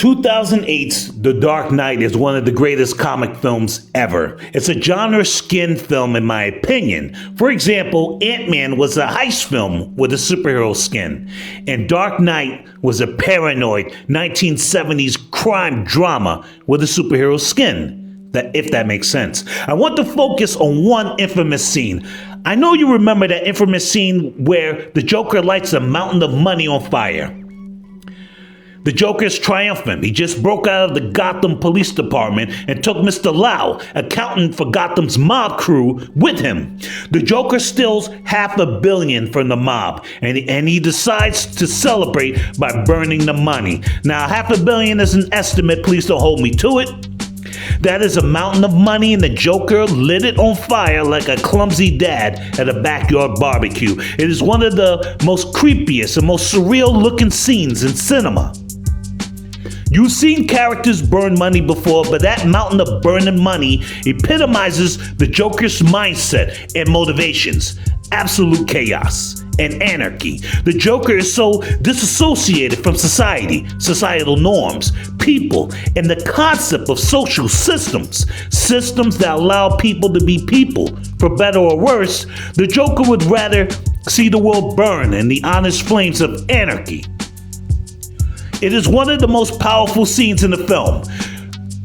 2008's The Dark Knight is one of the greatest comic films ever. It's a genre skin film in my opinion. For example, Ant-Man was a heist film with a superhero skin, and Dark Knight was a paranoid 1970s crime drama with a superhero skin. If that makes sense. I want to focus on one infamous scene. I know you remember that infamous scene where the Joker lights a mountain of money on fire. The Joker's triumphant. He just broke out of the Gotham Police Department and took Mr. Lau, accountant for Gotham's mob crew, with him. The Joker steals $500 million from the mob, and he decides to celebrate by burning the money. Now, $500 million is an estimate. Please don't hold me to it. That is a mountain of money, and the Joker lit it on fire like a clumsy dad at a backyard barbecue. It is one of the most creepiest and most surreal looking scenes in cinema. You've seen characters burn money before, but that mountain of burning money epitomizes the Joker's mindset and motivations. Absolute chaos and anarchy. The Joker is so disassociated from society, societal norms, people, and the concept of social systems that allow people to be people. For better or worse, the Joker would rather see the world burn in the honest flames of anarchy. It is one of the most powerful scenes in the film.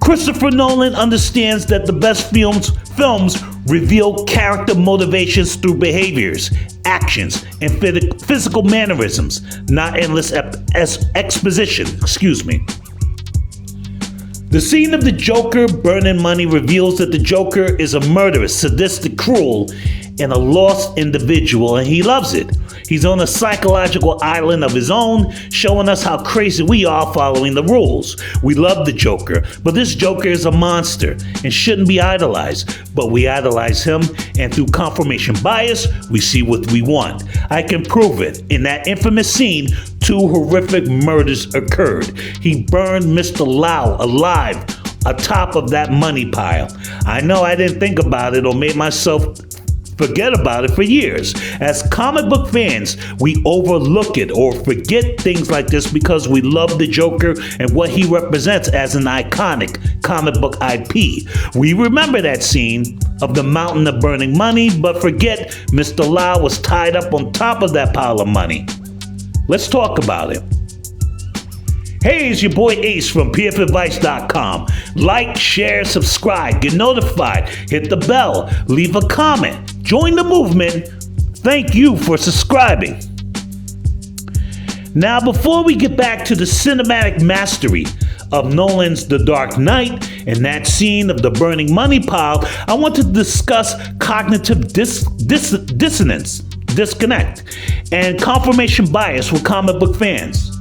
Christopher Nolan understands that the best films reveal character motivations through behaviors, actions, and physical mannerisms, not endless exposition. The scene of the Joker burning money reveals that the Joker is a murderous, sadistic, cruel, and a lost individual, and he loves it. He's on a psychological island of his own, showing us how crazy we are following the rules. We love the Joker, but this Joker is a monster and shouldn't be idolized. But we idolize him, and through confirmation bias, we see what we want. I can prove it. In that infamous scene, 2 horrific murders occurred. He burned Mr. Lau alive atop of that money pile. I know I didn't think about it or made myself forget about it for years. As comic book fans, we overlook it or forget things like this because we love the Joker and what he represents as an iconic comic book IP. We remember that scene of the mountain of burning money, but forget Mr. Lau was tied up on top of that pile of money. Let's talk about it. Hey, it's your boy Ace from pfadvice.com. Like, share, subscribe, get notified, hit the bell, leave a comment, join the movement. Thank you for subscribing. Now, before we get back to the cinematic mastery of Nolan's The Dark Knight and that scene of the burning money pile, I want to discuss cognitive disconnect, and confirmation bias with comic book fans.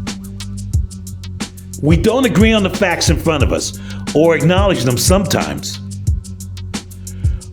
We don't agree on the facts in front of us, or acknowledge them sometimes.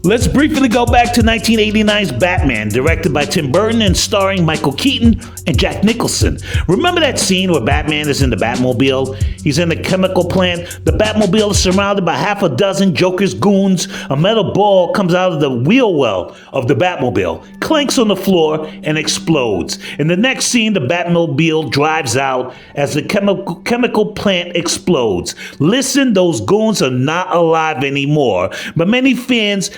Let's briefly go back to 1989's Batman, directed by Tim Burton and starring Michael Keaton and Jack Nicholson. Remember that scene where Batman is in the Batmobile? He's in a chemical plant. The Batmobile is surrounded by half a dozen Joker's goons. A metal ball comes out of the wheel well of the Batmobile, clanks on the floor, and explodes. In the next scene, the Batmobile drives out as the chemical plant explodes. Listen, those goons are not alive anymore, but many fans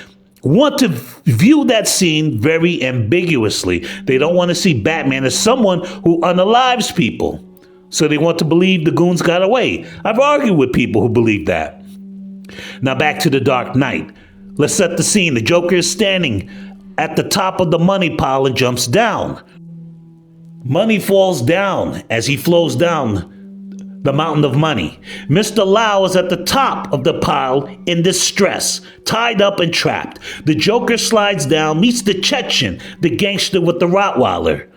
want to view that scene very ambiguously. They don't want to see Batman as someone who unalives people. So they want to believe the goons got away. I've argued with people who believe that. Now back to The Dark Knight. Let's set the scene. The Joker is standing at the top of the money pile and jumps down. Money falls down as he flows down the mountain of money. Mr. Lau is at the top of the pile in distress, tied up and trapped. The Joker slides down, meets the Chechen, the gangster with the Rottweilers.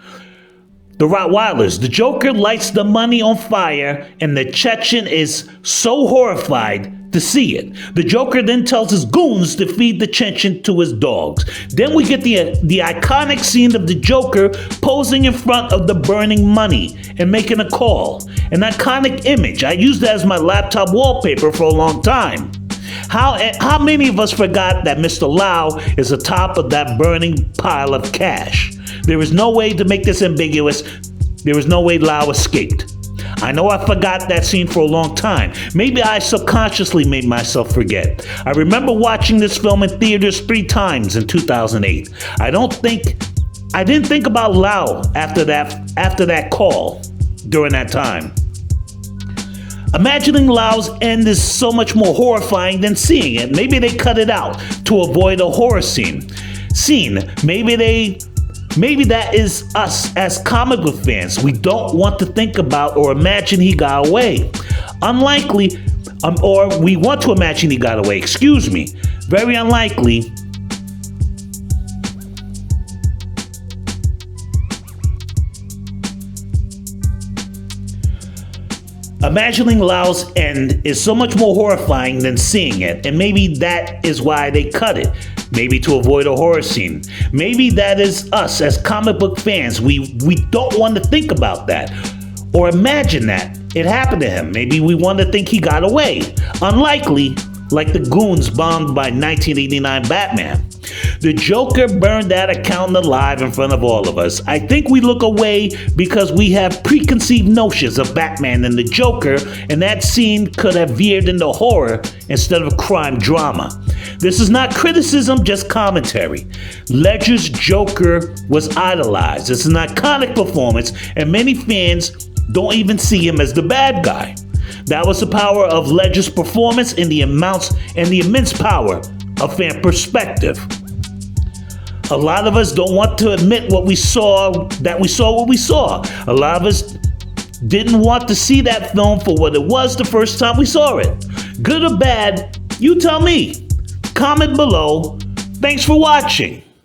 The Joker lights the money on fire, and the Chechen is so horrified to see it. The Joker then tells his goons to feed the Chechen to his dogs. Then we get the iconic scene of the Joker posing in front of the burning money and making a call. An iconic image. I used that as my laptop wallpaper for a long time. How many of us forgot that Mr. Lau is atop of that burning pile of cash? There is no way to make this ambiguous. There is no way Lau escaped. I know I forgot that scene for a long time. Maybe I subconsciously made myself forget. I remember watching this film in theaters 3 times in 2008. I didn't think about Lau after that call during that time. Imagining Lau's end is so much more horrifying than seeing it. Maybe they cut it out to avoid a horror scene. Maybe that is us as comic book fans. We don't want to think about or imagine he got away. Unlikely, or we want to imagine he got away, excuse me. Very unlikely. Imagining Lau's end is so much more horrifying than seeing it, and maybe that is why they cut it. Maybe to avoid a horror scene. Maybe that is us as comic book fans. We don't want to think about that or imagine that it happened to him. Maybe we want to think he got away. Unlikely, like the goons bombed by 1989 Batman. The Joker burned that accountant alive in front of all of us. I think we look away because we have preconceived notions of Batman and the Joker, and that scene could have veered into horror instead of crime drama. This is not criticism, just commentary. Ledger's Joker was idolized. It's an iconic performance, and many fans don't even see him as the bad guy. That was the power of Ledger's performance and the immense power of fan perspective. A lot of us don't want to admit what we saw what we saw. A lot of us didn't want to see that film for what it was the first time we saw it. Good or bad, you tell me. Comment below. Thanks for watching.